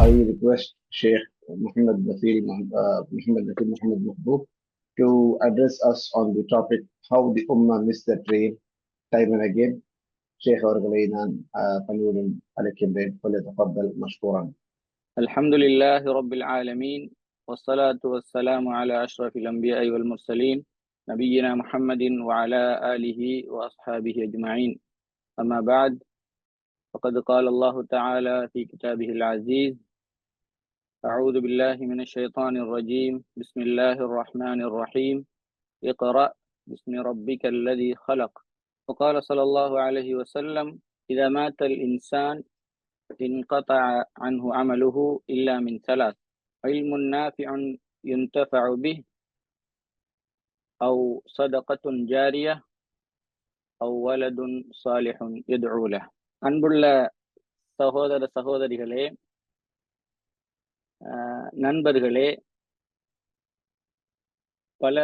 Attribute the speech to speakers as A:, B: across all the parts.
A: I request Sheikh Muhammad Nafeel Muhammad Mahbub to address us on the topic how the Ummah missed the train time and again. Sheikh அவர்களை நான் பணிவுடன் அழைக்கின்றேன். فليتفضل مشكورا.
B: الحمد لله رب العالمين والصلاة والسلام على أشرف الأنبياء والمرسلين نبينا محمد وعلى آله وأصحابه أجمعين. أما بعد، فقد قال الله تعالى في كتابه العزيز: أعوذ بالله من الشيطان الرجيم، بسم الله الرحمن الرحيم، اقرأ باسم ربك الذي خلق. وقال صلى الله عليه وسلم: إذا مات الإنسان انقطع عنه عمله إلا من ثلاث: علم نافع ينتفع به، أو صدقة جارية، أو ولد صالح يدعو له. அன்புள்ள சகோதர சகோதரிகளே, நண்பர்களே, பல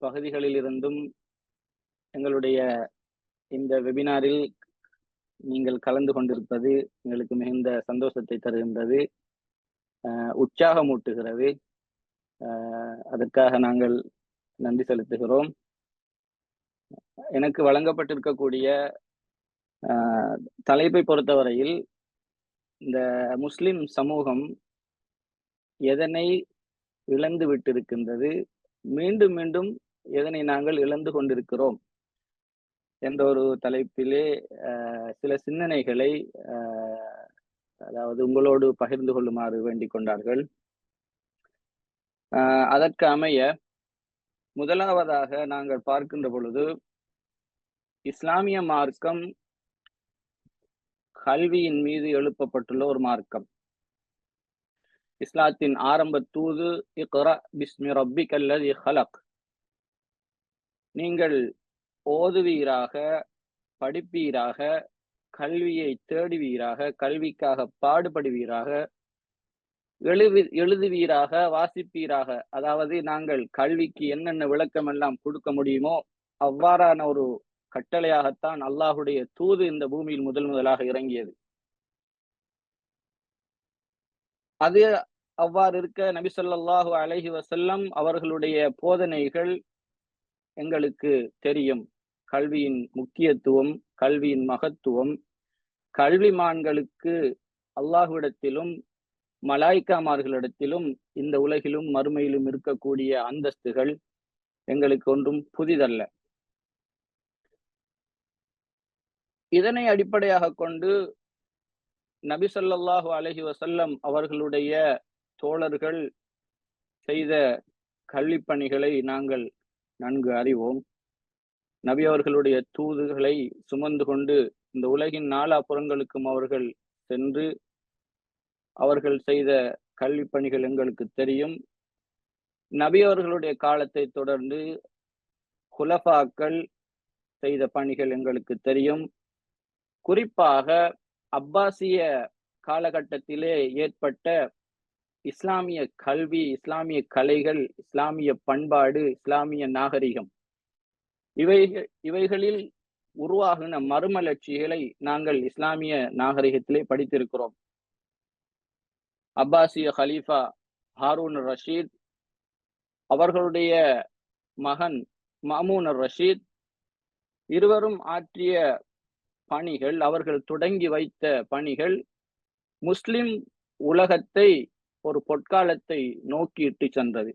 B: பகுதிகளில் இருந்தும் எங்களுடைய இந்த வெபினாரில் நீங்கள் கலந்து கொண்டிருப்பது எங்களுக்கு மிகுந்த சந்தோஷத்தை தருகின்றது, உற்சாகமூட்டுகிறது. அதற்காக நாங்கள் நன்றி செலுத்துகிறோம். எனக்கு வழங்கப்பட்டிருக்கக்கூடிய தலைப்பை பொறுத்தவரையில் இந்த முஸ்லிம் சமூகம் எதனை இழந்து விட்டிருக்கின்றது, மீண்டும் மீண்டும் எதனை நாங்கள் இழந்து கொண்டிருக்கிறோம் என்ற ஒரு தலைப்பிலே சில சிந்தனைகளை அதாவது உங்களோடு பகிர்ந்து கொள்ளுமாறு வேண்டிக் கொண்டார்கள். அதற்கு அமைய முதலாவதாக நாங்கள் பார்க்கின்ற பொழுது, இஸ்லாமிய மார்க்கம் கல்வியின் மீது எழுப்பப்பட்டுள்ள ஒரு மார்க்கம். இஸ்லாத்தின் ஆரம்ப தூது இக்ரா பிஸ்மி ரப்பிக்கல் லதீ ஹலக். நீங்கள் ஓதுவீராக, படிப்பீராக, கல்வியை தேடுவீராக, கல்விக்காக பாடுபடுவீராக, எழுதுவீராக, வாசிப்பீராக. அதாவது நாங்கள் கல்விக்கு என்னென்ன விளக்கம் எல்லாம் கொடுக்க முடியுமோ அவ்வாறான ஒரு கட்டளையாகத்தான் அல்லாஹுடைய தூது இந்த பூமியில் முதலாக இறங்கியது. அது அவ்வாறு இருக்க நபி ஸல்லல்லாஹு அலைஹி வஸல்லம் அவர்களுடைய போதனைகள் எங்களுக்கு தெரியும். கல்வியின் முக்கியத்துவம், கல்வியின் மகத்துவம், கல்விமான்களுக்கு அல்லாஹ்விடத்திலும் மலாய்க்காமார்களிடத்திலும் இந்த உலகிலும் மறுமையிலும் இருக்கக்கூடிய அந்தஸ்துகள் எங்களுக்கு ஒன்றும் புதிதல்ல. இதனை அடிப்படையாக கொண்டு நபி ஸல்லல்லாஹு அலைஹி வஸல்லம் அவர்களுடைய தோழர்கள் செய்த கல்வி பணிகளை நாங்கள் நன்கு அறிவோம். நபி அவர்களுடைய தூதுகளை சுமந்து கொண்டு இந்த உலகின் நாலாபுறங்களுக்கும் அவர்கள் சென்று அவர்கள் செய்த கல்வி பணிகள் எங்களுக்கு தெரியும். நபி அவர்களுடைய காலத்தை தொடர்ந்து குலஃபாக்கள் செய்த பணிகள் எங்களுக்கு தெரியும். குறிப்பாக அப்பாசிய காலகட்டத்திலே ஏற்பட்ட இஸ்லாமிய கல்வி, இஸ்லாமிய கலைகள், இஸ்லாமிய பண்பாடு, இஸ்லாமிய நாகரிகம், இவைகளில் உருவாகின மறுமலர்ச்சிகளை நாங்கள் இஸ்லாமிய நாகரிகத்திலே படித்திருக்கிறோம். அப்பாசிய ஹலீஃபா ஹாரூன் ரஷீத் அவர்களுடைய மகன் மாமூன் ரஷீத் இருவரும் ஆற்றிய பணிகள், அவர்கள் தொடங்கி வைத்த பணிகள் முஸ்லிம் உலகத்தை ஒரு பொற்காலத்தை நோக்கி இட்டு சென்றது.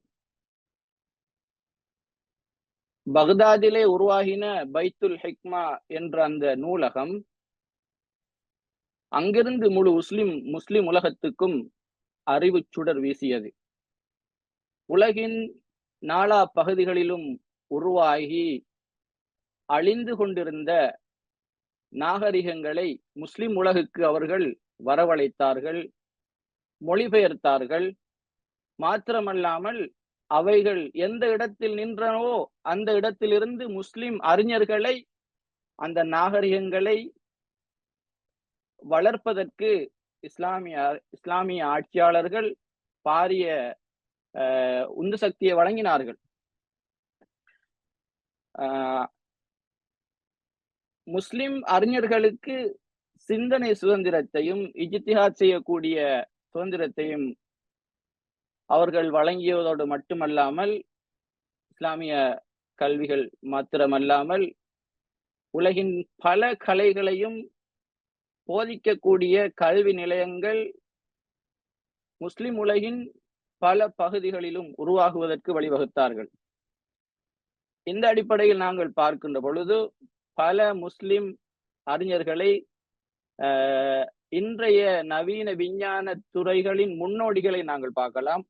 B: பக்தாதிலே உருவாகின பைத்துல் ஹிக்மா என்ற அந்த நூலகம் அங்கிருந்து முழு முஸ்லிம் உலகத்துக்கும் அறிவு சுடர் வீசியது. உலகின் நாலா பகுதிகளிலும் உருவாகி அழிந்து கொண்டிருந்த நாகரிகங்களை முஸ்லிம் உலகுக்கு அவர்கள் வரவழைத்தார்கள், மொழிபெயர்த்தார்கள். மாத்திரமல்லாமல் அவைகள் எந்த இடத்தில் நின்றனவோ அந்த இடத்திலிருந்து முஸ்லிம் அறிஞர்களை, அந்த நாகரிகங்களை வளர்ப்பதற்கு இஸ்லாமிய ஆட்சியாளர்கள் பாரிய உந்து சக்தியை வழங்கினார்கள். முஸ்லிம் அறிஞர்களுக்கு சிந்தனை சுதந்திரத்தையும் இஜ்திஹாத் செய்யக்கூடிய சுதந்திரத்தையும் அவர்கள் வழங்கியதோடு மட்டுமல்லாமல், இஸ்லாமிய கல்விகள் மாத்திரமல்லாமல் உலகின் பல கலைகளையும் போதிக்கக்கூடிய கல்வி நிலையங்கள் முஸ்லிம் உலகின் பல பகுதிகளிலும் உருவாகுவதற்கு வழிவகுத்தார்கள். இந்த அடிப்படையில் நாங்கள் பார்க்கின்ற பொழுது பல முஸ்லிம் அறிஞர்களை இன்றைய நவீன விஞ்ஞான துறைகளின் முன்னோடிகளை நாங்கள் பார்க்கலாம்.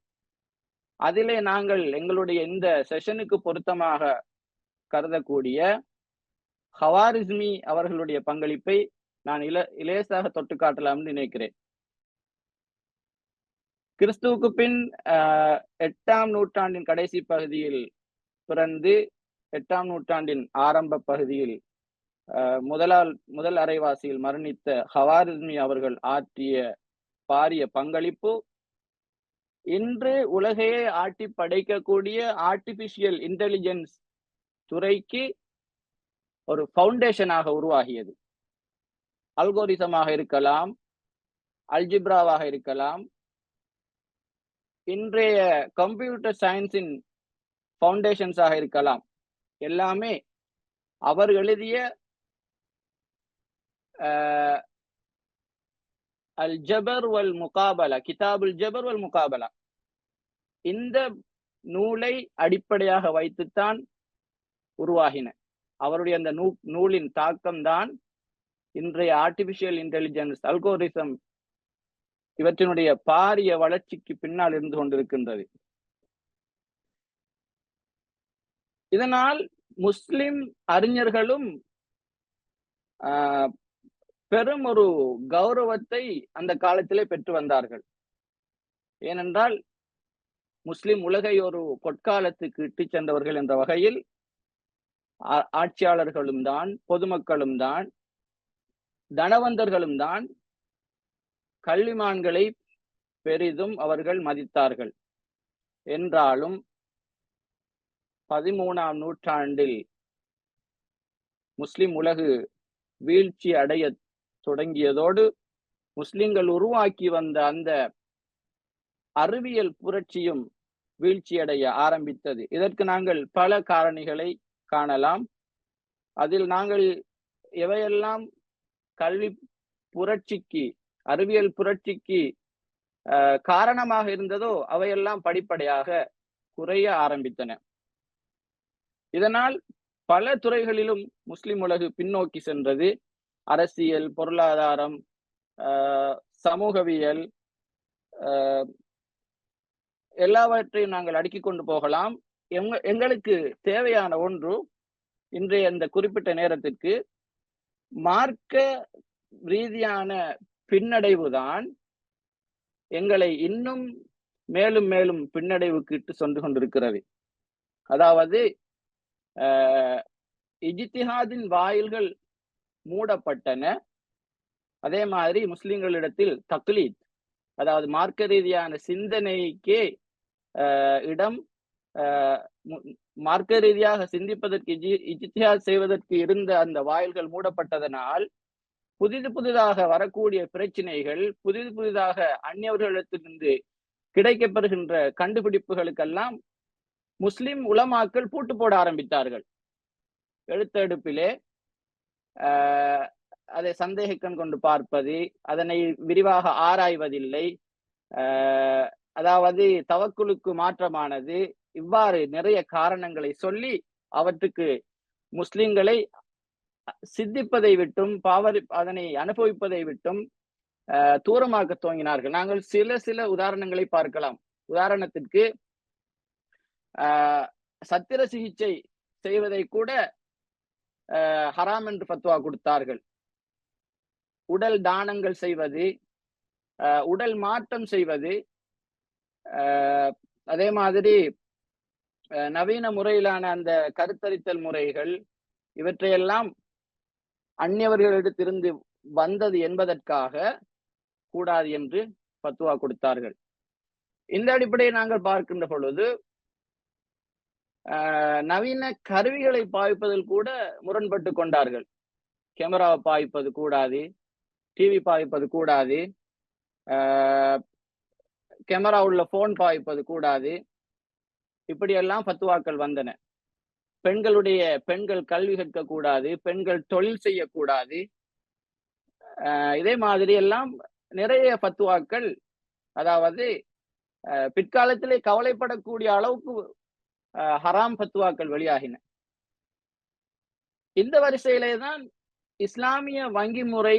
B: அதிலே நாங்கள் எங்களுடைய இந்த செஷனுக்கு பொருத்தமாக கருதக்கூடிய ஹவாரிஸ்மி அவர்களுடைய பங்களிப்பை நான் இலேசாக தொட்டு காட்டலாம் நினைக்கிறேன். கிறிஸ்துவுக்கு பின் 8ஆம் நூற்றாண்டின் கடைசி பகுதியில் பிறந்து 8ஆம் நூற்றாண்டின் ஆரம்ப பகுதியில் முதல் அரைவாசியில் மரணித்த ஹவாரிஸ்மி அவர்கள் ஆற்றிய பாரிய பங்களிப்பு இன்று உலகையே ஆட்டி படைக்கக்கூடிய ஆர்டிபிஷியல் இன்டெலிஜென்ஸ் துறைக்கு ஒரு ஃபவுண்டேஷனாக உருவாகியது. அல்கோரிதமாக இருக்கலாம், அல்ஜிப்ராவாக இருக்கலாம், இன்றைய கம்ப்யூட்டர் சயின்ஸின் ஃபவுண்டேஷன்ஸாக இருக்கலாம். எல்லாமே அவர் எழுதிய அல் ஜபர் வல் முகாபலா, கிதாபுல் ஜபர் வல் முகாபலா, இந்த நூலை அடிப்படையாக வைத்துத்தான் உருவாகின. அவருடைய அந்த நூலின் தாக்கம்தான் இன்றைய ஆர்டிபிஷியல் இன்டெலிஜென்ஸ், அல்கோரிதம் இவற்றினுடைய பாரிய வளர்ச்சிக்கு பின்னால் இருந்து கொண்டிருக்கின்றது. இதனால் முஸ்லிம் அறிஞர்களும் பெரும் ஒரு கௌரவத்தை அந்த காலத்திலே பெற்று வந்தார்கள். ஏனென்றால் முஸ்லிம் உலகை ஒரு பொற்காலத்துக்கு இட்டு சென்றவர்கள் என்ற வகையில் ஆட்சியாளர்களும் தான், பொதுமக்களும் தான், தனவந்தர்களும் தான் கல்விமான்களை பெரிதும் அவர்கள் மதித்தார்கள். என்றாலும் 13ஆம் நூற்றாண்டில் முஸ்லிம் உலகு வீழ்ச்சி அடைய தொடங்கியதோடு முஸ்லிம்கள் உருவாக்கி வந்த அந்த அறிவியல் புரட்சியும் வீழ்ச்சியடைய ஆரம்பித்தது. இதற்கு நாங்கள் பல காரணிகளை காணலாம். அதில் நாங்கள் எவையெல்லாம் கல்வி புரட்சிக்கு, அறிவியல் புரட்சிக்கு காரணமாக இருந்ததோ அவையெல்லாம் படிப்படியாக குறைய ஆரம்பித்தன. இதனால் பல துறைகளிலும் முஸ்லிம் உலகு பின்னோக்கி சென்றது. அரசியல், பொருளாதாரம், சமூகவியல், எல்லாவற்றையும் நாங்கள் அடுக்கிக் கொண்டு போகலாம். எங்களுக்கு தேவையான ஒன்று இன்றைய இந்த குறிப்பிட்ட நேரத்திற்கு மார்க்க ரீதியான பின்னடைவுதான் எங்களை இன்னும் மேலும் மேலும் பின்னடைவுக்கு இட்டு சென்று கொண்டிருக்கிறது. அதாவது இஜ்திஹாதின் வாயில்கள் மூடப்பட்டன. அதே மாதிரி முஸ்லிம்களிடத்தில் தக்லீத், அதாவது மார்க்க ரீதியான சிந்தனைக்கே இடம், மார்க்க ரீதியாக சிந்திப்பதற்கு, இஜ்திஹாத் செய்வதற்கு இருந்த அந்த வாயில்கள் மூடப்பட்டதனால் புதிதாக வரக்கூடிய பிரச்சனைகள், புதிதாக அந்நியவர்களிடத்திலிருந்து கிடைக்கப்பெறுகின்ற கண்டுபிடிப்புகளுக்கெல்லாம் முஸ்லிம் உலமாக்கள் பூட்டு போட ஆரம்பித்தார்கள். எழுத்தெடுப்பிலே அதை சந்தேகக்கண் கொண்டு பார்ப்பது, அதனை விரிவாக ஆராய்வதில்லை, அதாவது தவக்குலுக்கு மாற்றமானது, இவ்வாறு நிறைய காரணங்களை சொல்லி அவற்றுக்கு முஸ்லிம்களை சித்திப்பதை விட்டும் அதனை அனுபவிப்பதை விட்டும் தூரமாக்க துவங்கினார்கள். நாங்கள் சில உதாரணங்களை பார்க்கலாம். உதாரணத்திற்கு சத்திர சிகிச்சை செய்வதை கூட ஹராம் என்று ஃபத்வா கொடுத்தார்கள். உடல் தானங்கள் செய்வது, உடல் மாற்றம் செய்வது, அதே மாதிரி நவீன முறையிலான அந்த கருத்தரித்தல் முறைகள், இவற்றையெல்லாம் அந்நியவர்களிடத்திலிருந்து வந்தது என்பதற்காக கூடாது என்று ஃபத்வா கொடுத்தார்கள். இந்த அடிப்படையை நாங்கள் பார்க்கின்ற பொழுது நவீன கருவிகளை பாவிப்பதில் கூட முரண்பட்டு கொண்டார்கள். கேமராவை பாவிப்பது கூடாது, டிவி பாவிப்பது கூடாது, கேமரா உள்ள போன் பாவிப்பது கூடாது. இப்படியெல்லாம் ஃபத்வாக்கள் வந்தன. பெண்கள் கல்வி கற்கக்கூடாது, பெண்கள் தொழில் செய்யக்கூடாது. இதே மாதிரி எல்லாம் நிறைய ஃபத்வாக்கள், அதாவது பிற்காலத்திலே கவலைப்படக்கூடிய அளவுக்கு ஹராம் ஃபத்வாக்கள் வெளியாகின. இந்த வரிசையிலே தான் இஸ்லாமிய வங்கி முறை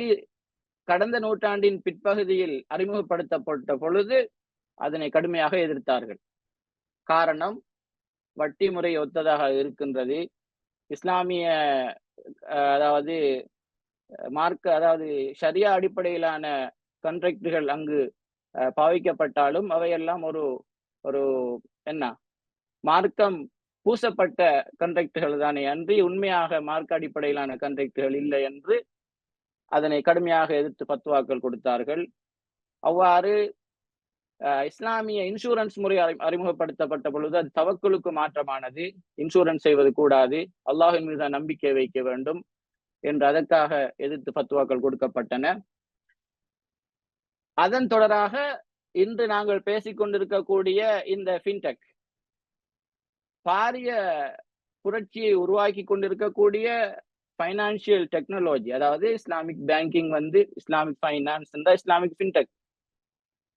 B: கடந்த நூற்றாண்டின் பிற்பகுதியில் அறிமுகப்படுத்தப்பட்ட பொழுது அதனை கடுமையாக எதிர்த்தார்கள். காரணம், வட்டி முறை ஒத்ததாக இருக்கின்றது. இஸ்லாமிய அதாவது அதாவது ஷரியா அடிப்படையிலான கான்ட்ராக்டுகள் அங்கு பாவிக்கப்பட்டாலும் அவையெல்லாம் ஒரு என்ன மார்க்கம் பூசப்பட்ட கான்ட்ராக்டுகள் தானே அன்றி உண்மையாக மார்க்க அடிப்படையிலான கான்ட்ராக்டுகள் இல்லை என்று அதனை கடுமையாக எதிர்த்து ஃபத்வாக்கள் கொடுத்தார்கள். அவ்வாறு இஸ்லாமிய இன்சூரன்ஸ் முறை அறிமுகப்படுத்தப்பட்ட பொழுது அது தவக்குலுக்கு மாற்றமானது. இன்சூரன்ஸ் செய்வது கூடாது, அல்லாஹின் மீது நம்பிக்கை வைக்க வேண்டும் என்று அதற்காக எதிர்த்து ஃபத்வாக்கள் கொடுக்கப்பட்டன. அதன் தொடராக இன்று நாங்கள் பேசிக்கொண்டிருக்கக்கூடிய இந்த ஃபின்டெக் பாரிய புரட்சியை உருவாக்கி கொண்டிருக்கக்கூடிய ஃபைனான்சியல் டெக்னாலஜி, அதாவது Islamic banking Islamic finance Islamic fintech,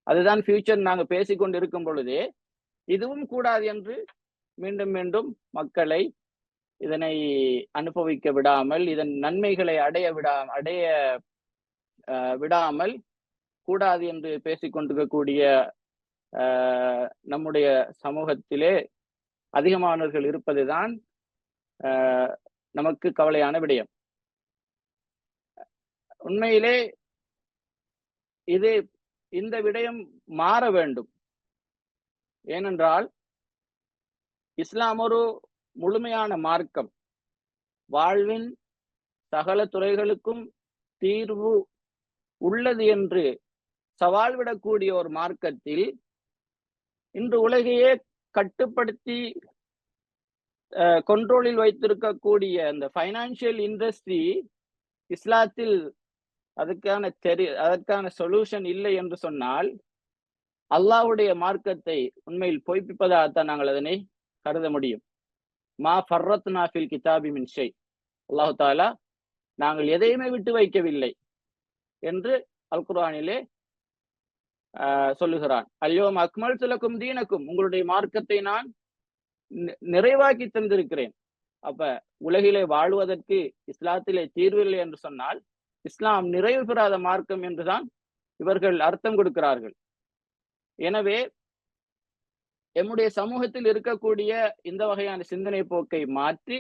B: அதுதான் ஃபியூச்சர் நாங்கள் பேசிக்கொண்டிருக்கும் பொழுதே இதுவும் கூடாது என்று மீண்டும் மீண்டும் மக்களை இதனை அனுபவிக்க விடாமல், இதன் நன்மைகளை அடைய விடாமல் கூடாது என்று பேசிக்கொண்டிருக்கக்கூடிய நம்முடைய சமூகத்திலே அதிகமானவர்கள் இருப்பதுதான் நமக்கு கவலையான விடயம். உண்மையிலே இந்த விடயம் மாற வேண்டும். ஏனென்றால் இஸ்லாம் ஒரு முழுமையான மார்க்கம். வாழ்வின் சகல துறைகளுக்கும் தீர்வு உள்ளது என்று சவால் விடக்கூடிய ஒரு மார்க்கத்தில் இன்று உலகையே கட்டுப்படுத்தி கண்ட்ரோலில் வைத்திருக்கக்கூடிய அந்த ஃபைனான்சியல் இண்டஸ்ட்ரி இஸ்லாத்தில் அதற்கான சொல்யூஷன் இல்லை என்று சொன்னால் அல்லாஹ்வுடைய மார்க்கத்தை உண்மையில் பொய்ப்பிப்பதாகத்தான் நாங்கள் அதனை கருத முடியும். மா ஃபர்ரத்னா ஃபில் கிதாபி மின் ஷை, அல்லாஹ் தஆலா நாங்கள் எதையுமே விட்டு வைக்கவில்லை என்று அல் குர்ஆனிலே சொல்லுகிறான். அல்யோம் அக்மல்து லக்கும் தீனக்கும், உங்களுடைய மார்க்கத்தை நான் நிறைவாக்கி தந்திருக்கிறேன். அப்ப உலகிலே வாழ்வதற்கு இஸ்லாத்திலே தீர்வில்லை என்று சொன்னால் இஸ்லாம் நிறைவு பெறாத மார்க்கம் என்றுதான் இவர்கள் அர்த்தம் கொடுக்கிறார்கள். எனவே எம்முடைய சமூகத்தில் இருக்கக்கூடிய இந்த வகையான சிந்தனை போக்கை மாற்றி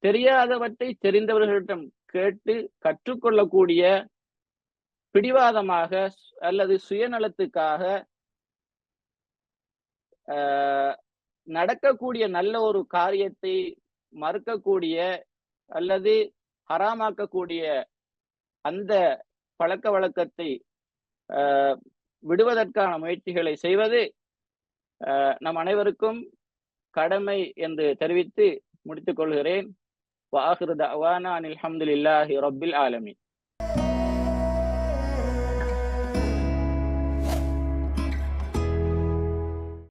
B: தெரியாதவற்றை தெரிந்தவர்களிடம் கேட்டு கற்றுக்கொள்ளக்கூடிய, பிடிவாதமாக அல்லது சுயநலத்துக்காக நடக்கக்கூடிய நல்ல ஒரு காரியத்தை மறுக்கக்கூடிய அல்லது ஹராமாக்கக்கூடிய அந்த பழக்க வழக்கத்தை விடுவதற்கான முயற்சிகளை செய்வது நம் அனைவருக்கும் கடமை என்று தெரிவித்து முடித்துக் கொள்கிறேன். வஆகிரு தஅவானா அனில் ஹம்துலில்லாஹி ரப்பில் ஆலமீன்.